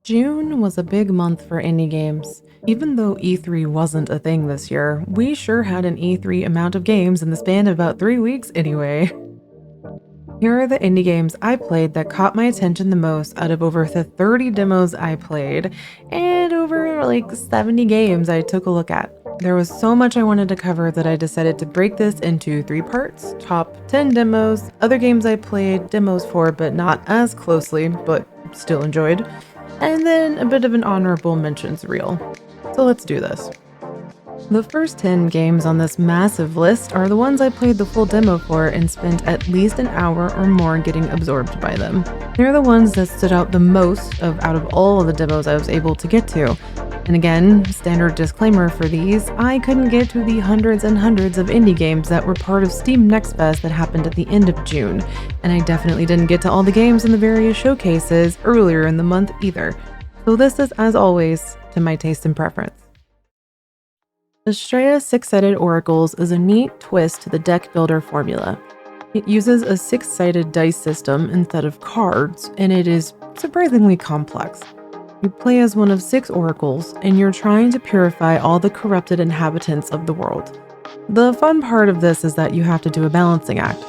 June was a big month for indie games. Even though E3 wasn't a thing this year, we sure had an E3 amount of games in the span of about 3 weeks anyway. Here are the indie games I played that caught my attention the most out of over the 30 demos I played, and over like 70 games I took a look at. There was so much I wanted to cover that I decided to break this into 3 parts: top 10 demos, other games I played demos for but not as closely, but still enjoyed, and then a bit of an honorable mentions reel. So let's do this. The first 10 games on this massive list are the ones I played the full demo for and spent at least an hour or more getting absorbed by them. They're the ones that stood out the most out of all of the demos I was able to get to. And again, standard disclaimer for these, I couldn't get to the hundreds and hundreds of indie games that were part of Steam Next Fest that happened at the end of June, and I definitely didn't get to all the games in the various showcases earlier in the month either. So this is, as always, to my taste and preference. Astrea Six-Sided Oracles is a neat twist to the deck builder formula. It uses a six-sided dice system instead of cards, and it is surprisingly complex. You play as one of 6 oracles, and you're trying to purify all the corrupted inhabitants of the world. The fun part of this is that you have to do a balancing act.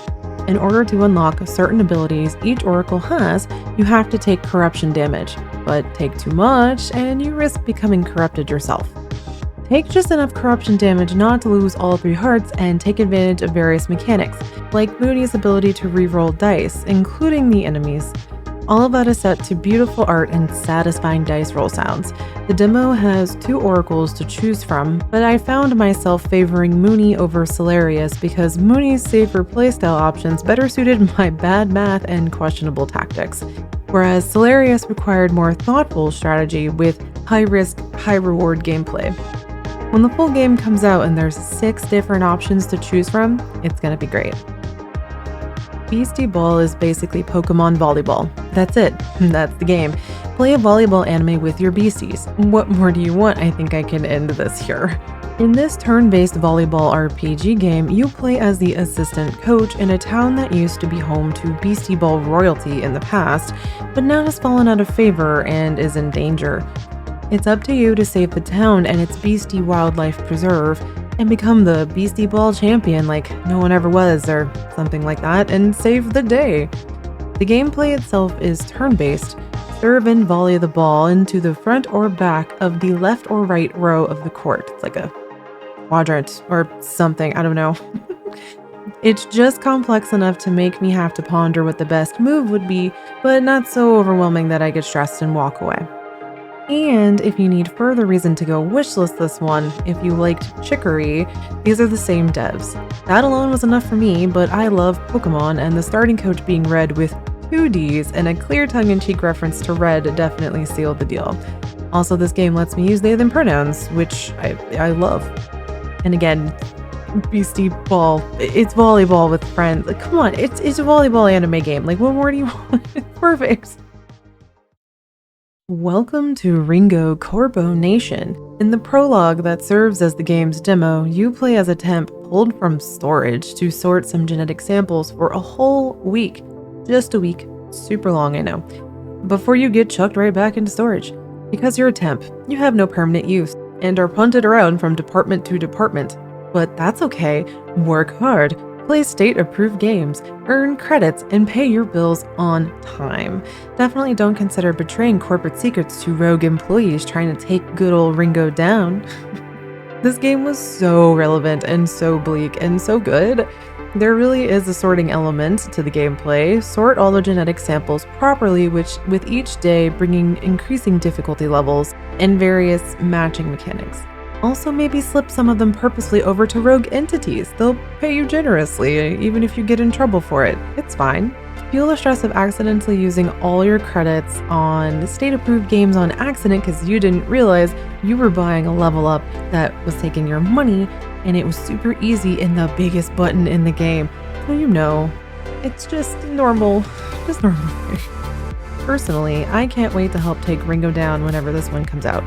In order to unlock certain abilities each oracle has, you have to take corruption damage, but take too much and you risk becoming corrupted yourself. Take just enough corruption damage not to lose all 3 hearts and take advantage of various mechanics, like Moody's ability to reroll dice, including the enemies. All of that is set to beautiful art and satisfying dice roll sounds. The demo has 2 oracles to choose from, but I found myself favoring Mooney over Solarius because Mooney's safer playstyle options better suited my bad math and questionable tactics, whereas Solarius required more thoughtful strategy with high-risk, high-reward gameplay. When the full game comes out and there's 6 different options to choose from, it's gonna be great. Beastieball is basically Pokemon volleyball. That's it. That's the game. Play a volleyball anime with your beasties. What more do you want? I think I can end this here. In this turn-based volleyball RPG game, you play as the assistant coach in a town that used to be home to Beastieball royalty in the past, but now has fallen out of favor and is in danger. It's up to you to save the town and its beastie wildlife preserve, and become the Beastieball champion like no one ever was, or something like that, and save the day. The gameplay itself is turn-based. Serve and volley the ball into the front or back of the left or right row of the court. It's like a quadrant or something, I don't know. It's just complex enough to make me have to ponder what the best move would be, but not so overwhelming that I get stressed and walk away. And if you need further reason to go wishlist this one, if you liked Chicory, these are the same devs. That alone was enough for me, but I love Pokemon, and the starting coach being Red with 2 Ds and a clear tongue-in-cheek reference to Red definitely sealed the deal. Also, this game lets me use they them pronouns, which I love. And again, Beastieball, it's volleyball with friends. Like, come on, it's a volleyball anime game. Like, what more do you want? It's perfect. Welcome to Ringo CorpoNation. In the prologue that serves as the game's demo, you play as a temp pulled from storage to sort some genetic samples for a whole week. Just a week. Super long, I know. Before you get chucked right back into storage. Because you're a temp, you have no permanent use, and are punted around from department to department. But that's okay. Work hard. Play state-approved games, earn credits, and pay your bills on time. Definitely don't consider betraying corporate secrets to rogue employees trying to take good old Ringo down. This game was so relevant and so bleak and so good. There really is a sorting element to the gameplay. Sort all the genetic samples properly, which with each day bringing increasing difficulty levels and various matching mechanics. Also, maybe slip some of them purposely over to rogue entities. They'll pay you generously, even if you get in trouble for it. It's fine. Feel the stress of accidentally using all your credits on state-approved games on accident because you didn't realize you were buying a level up that was taking your money, and it was super easy and the biggest button in the game. So you know, it's just normal. Personally, I can't wait to help take Ringo down whenever this one comes out.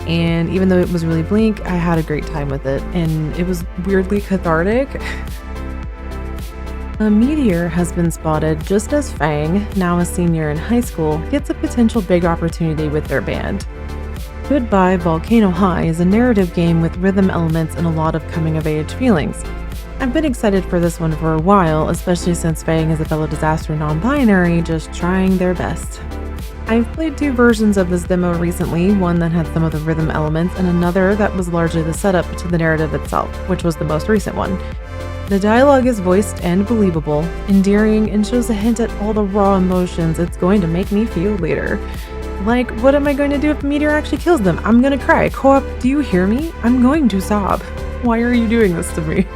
And even though it was really bleak, I had a great time with it, and it was weirdly cathartic. A meteor has been spotted just as Fang, now a senior in high school, gets a potential big opportunity with their band. Goodbye Volcano High is a narrative game with rhythm elements and a lot of coming-of-age feelings. I've been excited for this one for a while, especially since Fang is a fellow disaster non-binary just trying their best. I've played 2 versions of this demo recently, one that had some of the rhythm elements and another that was largely the setup to the narrative itself, which was the most recent one. The dialogue is voiced and believable, endearing, and shows a hint at all the raw emotions it's going to make me feel later. Like, what am I going to do if a meteor actually kills them? I'm gonna cry. Co-op, do you hear me? I'm going to sob. Why are you doing this to me?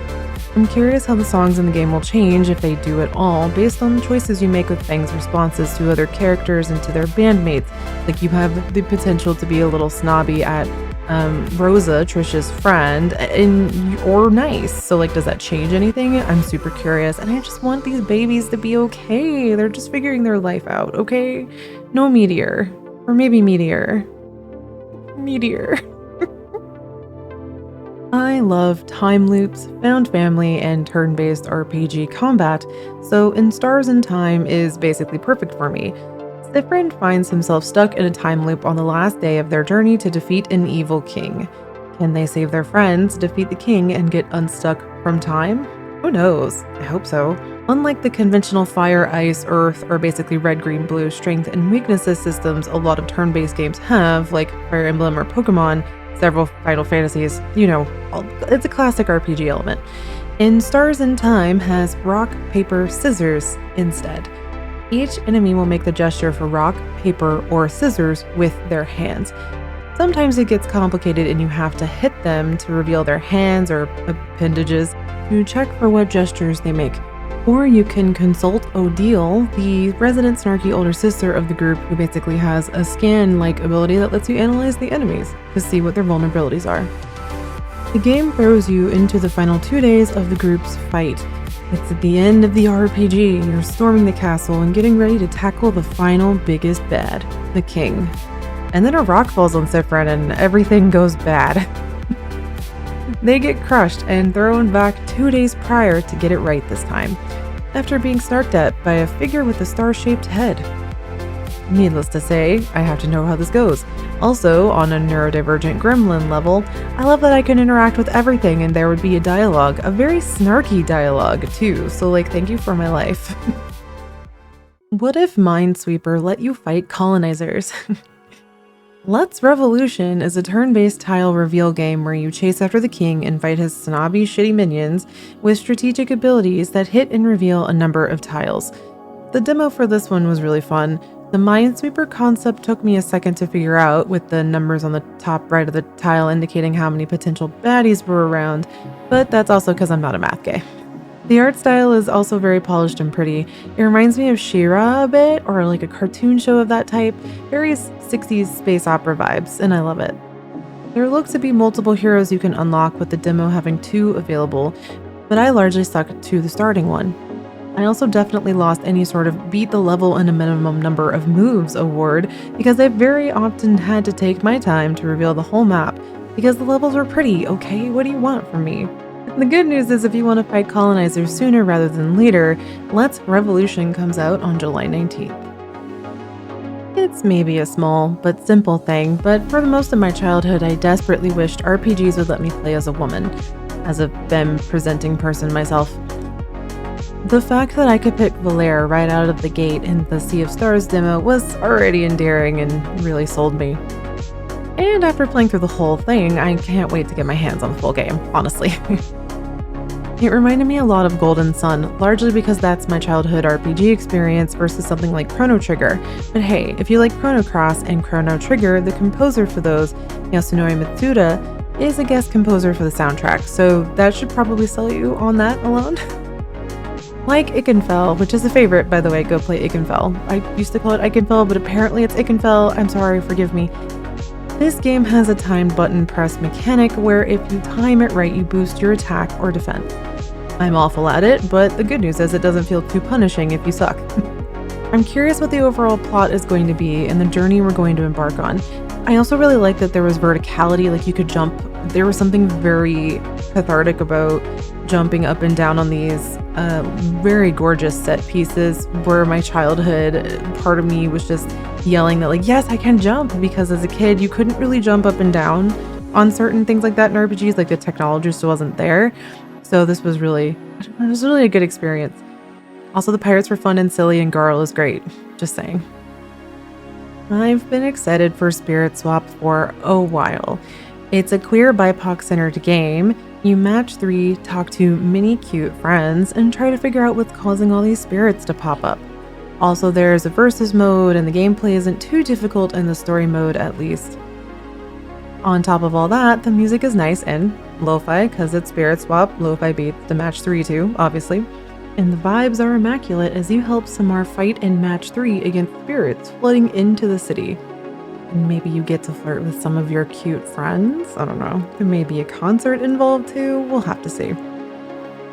I'm curious how the songs in the game will change, if they do at all, based on the choices you make with Fang's responses to other characters and to their bandmates. Like, you have the potential to be a little snobby at Rosa, Trisha's friend, or nice. So, like, does that change anything? I'm super curious, and I just want these babies to be okay. They're just figuring their life out, okay? No meteor. Or maybe meteor. Meteor. I love time loops, found family, and turn-based RPG combat, so In Stars in Time is basically perfect for me. Cyprin finds himself stuck in a time loop on the last day of their journey to defeat an evil king. Can they save their friends, defeat the king, and get unstuck from time? Who knows? I hope so. Unlike the conventional fire, ice, earth, or basically red, green, blue strength and weaknesses systems a lot of turn-based games have, like Fire Emblem or Pokemon, several Final Fantasies, you know, it's a classic RPG element. In Stars in Time has rock, paper, scissors instead. Each enemy will make the gesture for rock, paper, or scissors with their hands. Sometimes it gets complicated and you have to hit them to reveal their hands or appendages to check for what gestures they make. Or you can consult Odile, the resident snarky older sister of the group who basically has a scan-like ability that lets you analyze the enemies to see what their vulnerabilities are. The game throws you into the final 2 days of the group's fight. It's at the end of the RPG, you're storming the castle and getting ready to tackle the final biggest bad, the king. And then a rock falls on Cyprin and everything goes bad. They get crushed and thrown back 2 days prior to get it right this time, after being snarked at by a figure with a star-shaped head. Needless to say, I have to know how this goes. Also, on a neurodivergent gremlin level, I love that I can interact with everything and there would be a dialogue, a very snarky dialogue too, so like thank you for my life. What if Minesweeper let you fight colonizers? Let's Revolution is a turn-based tile reveal game where you chase after the king and fight his snobby, shitty minions with strategic abilities that hit and reveal a number of tiles. The demo for this one was really fun. The Minesweeper concept took me a second to figure out, with the numbers on the top right of the tile indicating how many potential baddies were around, but that's also because I'm not a math guy. The art style is also very polished and pretty. It reminds me of She-Ra a bit, or like a cartoon show of that type. Very 60s space opera vibes, and I love it. There look to be multiple heroes you can unlock, with the demo having 2 available, but I largely stuck to the starting one. I also definitely lost any sort of beat the level and a minimum number of moves award, because I very often had to take my time to reveal the whole map, because the levels were pretty, okay? What do you want from me? The good news is if you want to fight colonizers sooner rather than later, Let's Revolution comes out on July 19th. It's maybe a small but simple thing, but for the most of my childhood I desperately wished RPGs would let me play as a woman, as a femme-presenting person myself. The fact that I could pick Valere right out of the gate in the Sea of Stars demo was already endearing and really sold me. And after playing through the whole thing, I can't wait to get my hands on the full game, honestly. It reminded me a lot of Golden Sun, largely because that's my childhood RPG experience versus something like Chrono Trigger. But hey, if you like Chrono Cross and Chrono Trigger, the composer for those, Yasunori Mitsuda, is a guest composer for the soundtrack, so that should probably sell you on that alone. Like Ikenfell, which is a favorite, by the way, go play Ikenfell. I used to call it Ikenfell, but apparently it's Ikenfell. I'm sorry, forgive me. This game has a timed button press mechanic where if you time it right, you boost your attack or defense. I'm awful at it, but the good news is it doesn't feel too punishing if you suck. I'm curious what the overall plot is going to be and the journey we're going to embark on. I also really like that there was verticality, like you could jump. There was something very cathartic about jumping up and down on these very gorgeous set pieces where my childhood part of me was just yelling that like, yes, I can jump, because as a kid you couldn't really jump up and down on certain things like that in RPGs, like the technology just wasn't there. So this was really a good experience. Also, the pirates were fun and silly, and Garl is great. Just saying. I've been excited for Spirit Swap for a while. It's a queer BIPOC-centered game. You match 3, talk to many cute friends, and try to figure out what's causing all these spirits to pop up. Also, there's a versus mode, and the gameplay isn't too difficult in the story mode at least. On top of all that, the music is nice and lo-fi, because it's Spirit Swap, lo-fi beats to match 3 to, obviously. And the vibes are immaculate as you help Samar fight in match 3 against spirits flooding into the city. And maybe you get to flirt with some of your cute friends? I don't know. There may be a concert involved too, we'll have to see.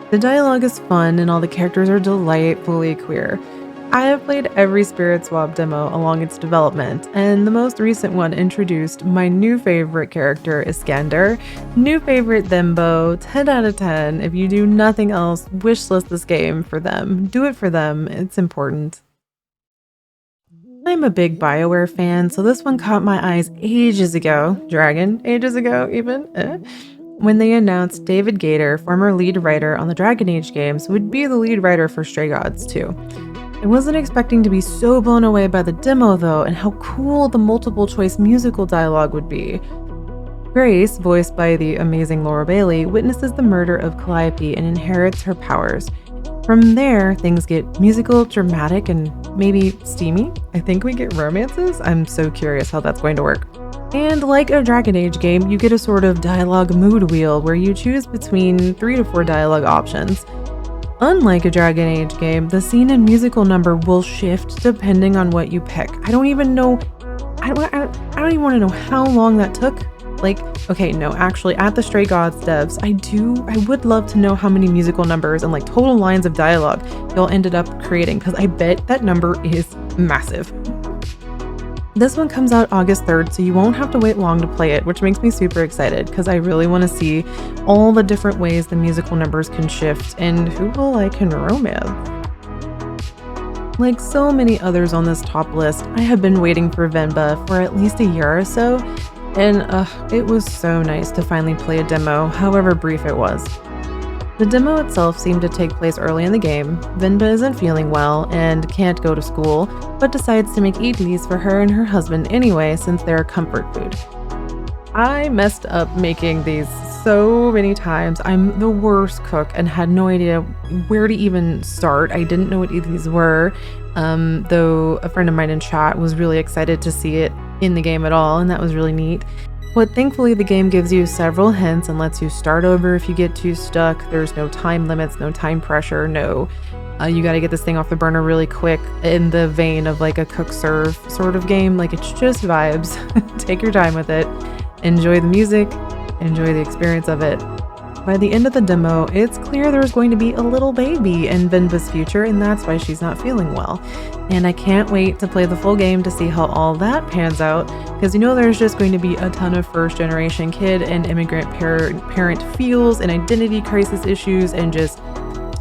The dialogue is fun and all the characters are delightfully queer. I have played every Spirit Swap demo along its development, and the most recent one introduced my new favorite character, Iskander. New favorite Thembo, 10 out of 10. If you do nothing else, wishlist this game for them. Do it for them, it's important. I'm a big BioWare fan, so this one caught my eyes ages ago. Ages ago even. When they announced David Gator, former lead writer on the Dragon Age games, would be the lead writer for Stray Gods too. I wasn't expecting to be so blown away by the demo though, and how cool the multiple choice musical dialogue would be. Grace, voiced by the amazing Laura Bailey, witnesses the murder of Calliope and inherits her powers. From there, things get musical, dramatic, and maybe steamy. I think we get romances. I'm so curious how that's going to work. And like a Dragon Age game, you get a sort of dialogue mood wheel where you choose between 3 to 4 dialogue options. Unlike a Dragon Age game, the scene and musical number will shift depending on what you pick. I don't even know, I don't even want to know how long that took. Like, okay, no, actually at the Stray Gods devs, I would love to know how many musical numbers and like total lines of dialogue y'all ended up creating, because I bet that number is massive. This one comes out August 3rd, so you won't have to wait long to play it, which makes me super excited because I really want to see all the different ways the musical numbers can shift and who all I can romance. Like so many others on this top list, I have been waiting for Venba for at least a year or so, and it was so nice to finally play a demo, however brief it was. The demo itself seemed to take place early in the game. Venba isn't feeling well and can't go to school, but decides to make Eighties for her and her husband anyway since they're a comfort food. I messed up making these so many times. I'm the worst cook and had no idea where to even start. I didn't know what these were, though a friend of mine in chat was really excited to see it in the game at all, and that was really neat. But thankfully the game gives you several hints and lets you start over if you get too stuck. There's no time limits, no time pressure, no you gotta get this thing off the burner really quick, in the vein of like a cook serve sort of game. Like, it's just vibes. Take your time with it, enjoy the music, enjoy the experience of it. By the end of the demo, it's clear there's going to be a little baby in Venba's future, and that's why she's not feeling well. And I can't wait to play the full game to see how all that pans out, because you know there's just going to be a ton of first-generation kid and immigrant parent feels and identity crisis issues, and just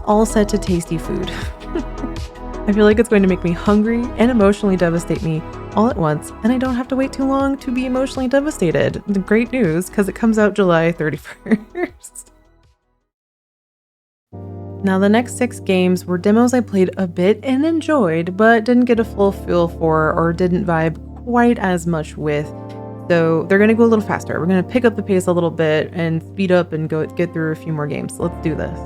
all set to tasty food. I feel like it's going to make me hungry and emotionally devastate me all at once, and I don't have to wait too long to be emotionally devastated. Great news, because it comes out July 31st. Now, the next 6 games were demos I played a bit and enjoyed, but didn't get a full feel for or didn't vibe quite as much with. So they're going to go a little faster. We're going to pick up the pace a little bit and speed up and get through a few more games. So let's do this.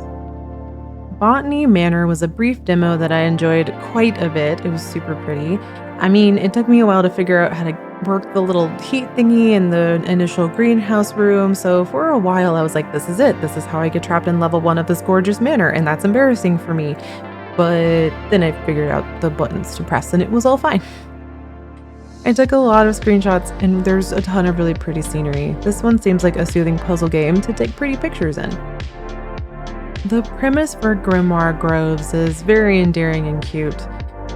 Botany Manor was a brief demo that I enjoyed quite a bit. It was super pretty. I mean, it took me a while to figure out how to work the little heat thingy in the initial greenhouse room, so for a while I was like, this is it. This is how I get trapped in level 1 of this gorgeous manor, and that's embarrassing for me. But then I figured out the buttons to press and it was all fine. I took a lot of screenshots and there's a ton of really pretty scenery. This one seems like a soothing puzzle game to take pretty pictures in. The premise for Grimoire Groves is very endearing and cute.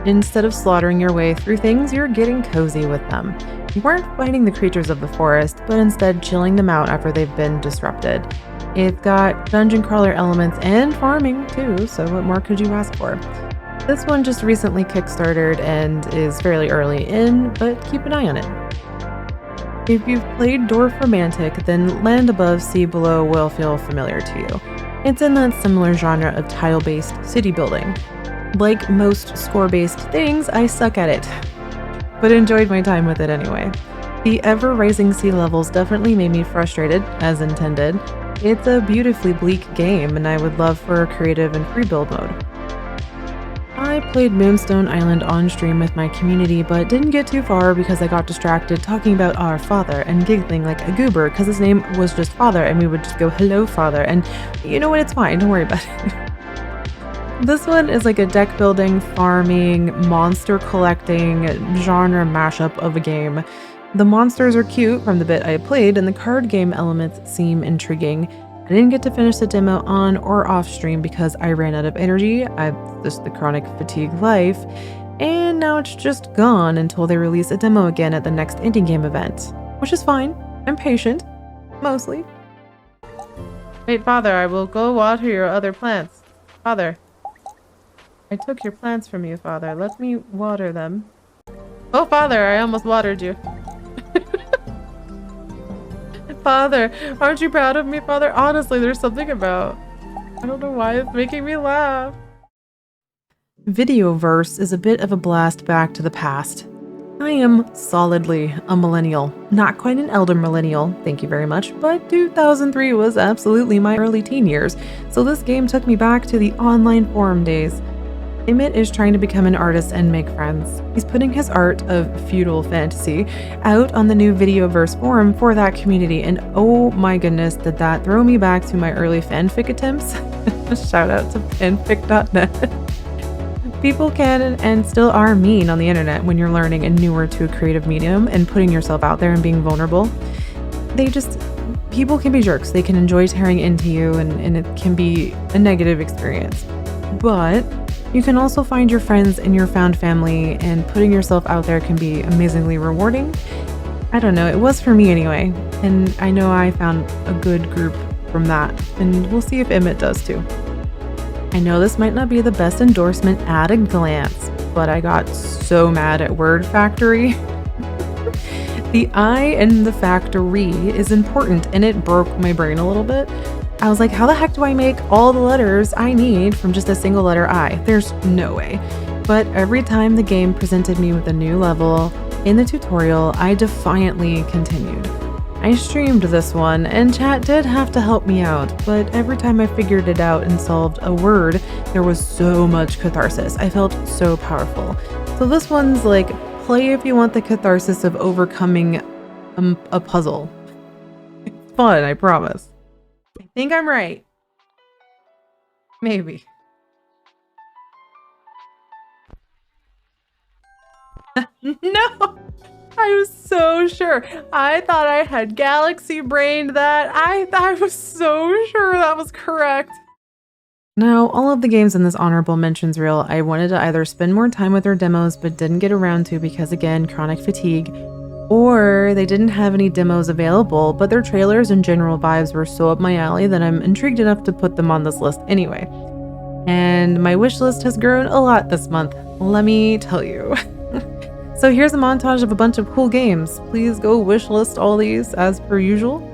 Instead of slaughtering your way through things, you're getting cozy with them. You aren't fighting the creatures of the forest, but instead chilling them out after they've been disrupted. It's got dungeon crawler elements and farming too, so what more could you ask for? This one just recently kickstarted and is fairly early in, but keep an eye on it. If you've played Dwarf Romantic, then Land Above, Sea Below will feel familiar to you. It's in that similar genre of tile-based city building. Like most score-based things, I suck at it, but enjoyed my time with it anyway. The ever-rising sea levels definitely made me frustrated, as intended. It's a beautifully bleak game, and I would love for a creative and free build mode. I played Moonstone Island on stream with my community, but didn't get too far because I got distracted talking about our father and giggling like a goober because his name was just Father, and we would just go, "Hello, Father," and you know what, it's fine, don't worry about it. This one is like a deck building, farming, monster collecting genre mashup of a game. The monsters are cute from the bit I played, and the card game elements seem intriguing. I didn't get to finish the demo on or off stream because I ran out of energy. Just the chronic fatigue life, and now it's just gone until they release a demo again at the next indie game event, which is fine. I'm patient, mostly. Wait, Father, I will go water your other plants. Father. I took your plants from you, Father. Let me water them. Oh, Father, I almost watered you. Father, aren't you proud of me, Father? Honestly, there's something about... I don't know why it's making me laugh. Videoverse is a bit of a blast back to the past. I am solidly a millennial. Not quite an elder millennial, thank you very much, but 2003 was absolutely my early teen years, so this game took me back to the online forum days. Emmett is trying to become an artist and make friends. He's putting his art of feudal fantasy out on the new Videoverse forum for that community, and oh my goodness, did that throw me back to my early fanfic attempts. Shout out to fanfic.net. People can and still are mean on the internet when you're learning and newer to a creative medium and putting yourself out there and being vulnerable. People can be jerks. They can enjoy tearing into you, and it can be a negative experience. But you can also find your friends in your found family, and putting yourself out there can be amazingly rewarding. I don't know, it was for me anyway, and I know I found a good group from that, and we'll see if Emmett does too. I know this might not be the best endorsement at a glance, but I got so mad at Word Factory. The I in the factory is important, and it broke my brain a little bit. I was like, how the heck do I make all the letters I need from just a single letter I? There's no way. But every time the game presented me with a new level in the tutorial, I defiantly continued. I streamed this one, and chat did have to help me out, but every time I figured it out and solved a word, there was so much catharsis. I felt so powerful. So this one's like, play if you want the catharsis of overcoming a puzzle. It's fun, I promise. I think I'm right. Maybe. No! I was so sure. I thought I had galaxy brained that. I was so sure that was correct. Now, all of the games in this honorable mentions reel, I wanted to either spend more time with their demos but didn't get around to because, again, chronic fatigue, or they didn't have any demos available, but their trailers and general vibes were so up my alley that I'm intrigued enough to put them on this list anyway. And my wish list has grown a lot this month, let me tell you. So here's a montage of a bunch of cool games. Please go wishlist all these as per usual.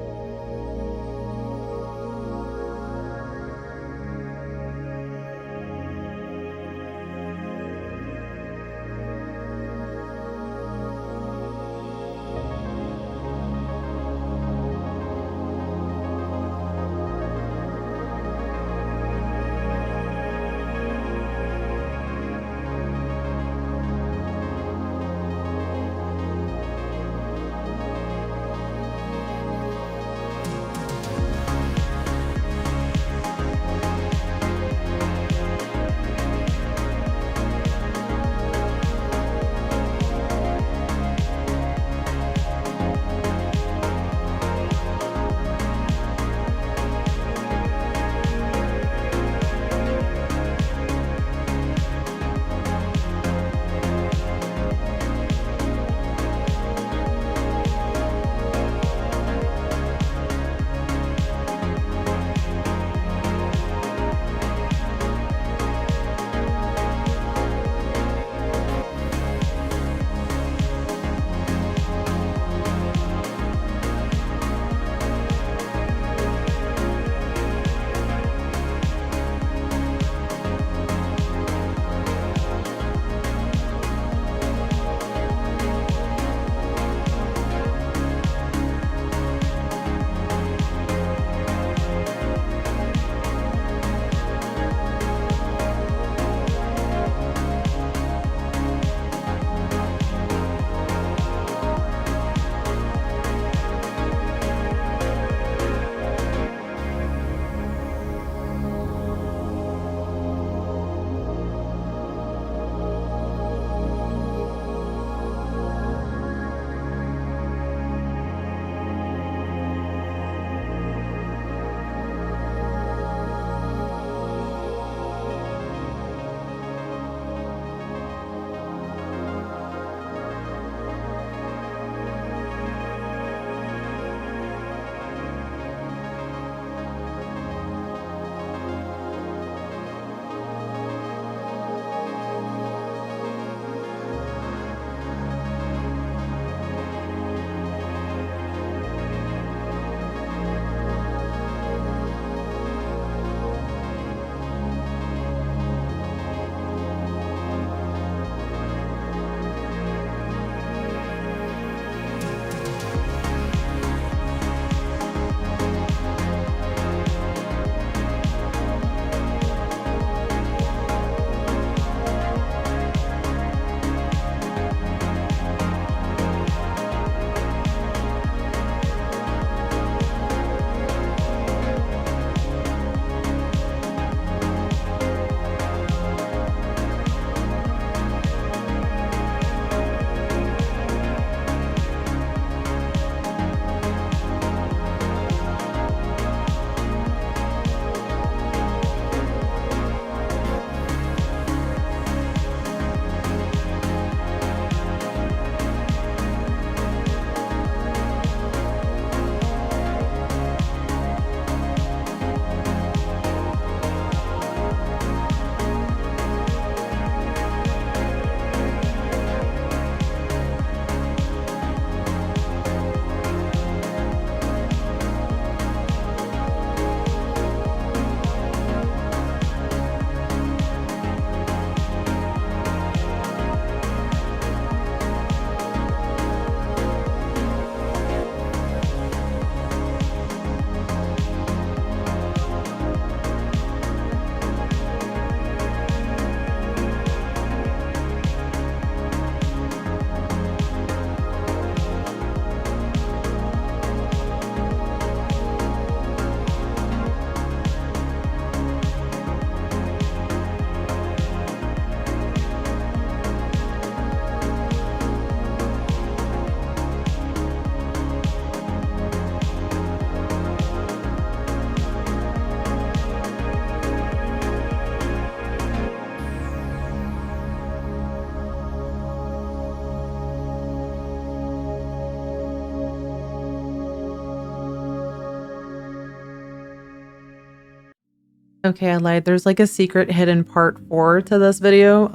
Okay, I lied. There's like a secret hidden part 4 to this video.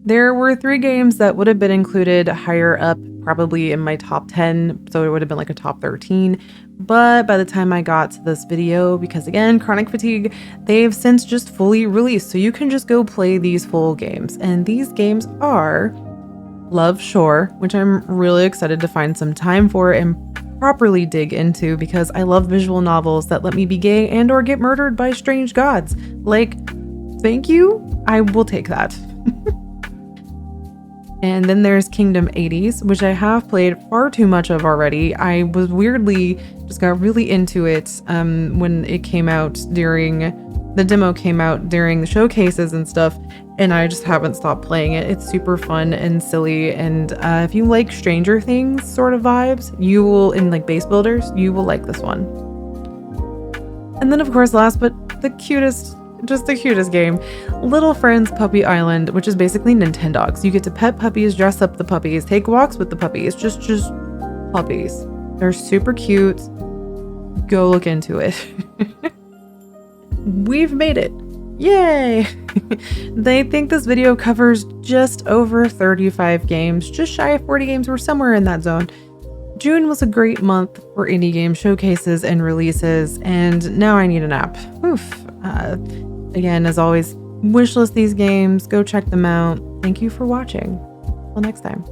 There were 3 games that would have been included higher up, probably in my top 10, so it would have been like a top 13. But by the time I got to this video, because again, chronic fatigue, they've since just fully released, so you can just go play these full games. And these games are Love Shore, which I'm really excited to find some time for and properly dig into because I love visual novels that let me be gay and or get murdered by strange gods. Like, thank you, I will take that. And then there's Kingdom 80s, which I have played far too much of already. I was weirdly just got really into it when it came out during the demo came out during the showcases and stuff, and I just haven't stopped playing it. It's super fun and silly, and if you like Stranger Things sort of vibes, you will, in like base builders, you will like this one. And then of course, last but the cutest game, Little Friends Puppy Island, which is basically Nintendogs. You get to pet puppies, dress up the puppies, take walks with the puppies, just puppies. They're super cute. Go look into it. We've made it. Yay! They think this video covers just over 35 games, just shy of 40 games. We're somewhere in that zone. June was a great month for indie game showcases and releases, and now I need a nap. Oof. Again, as always, wishlist these games, go check them out. Thank you for watching. Till next time.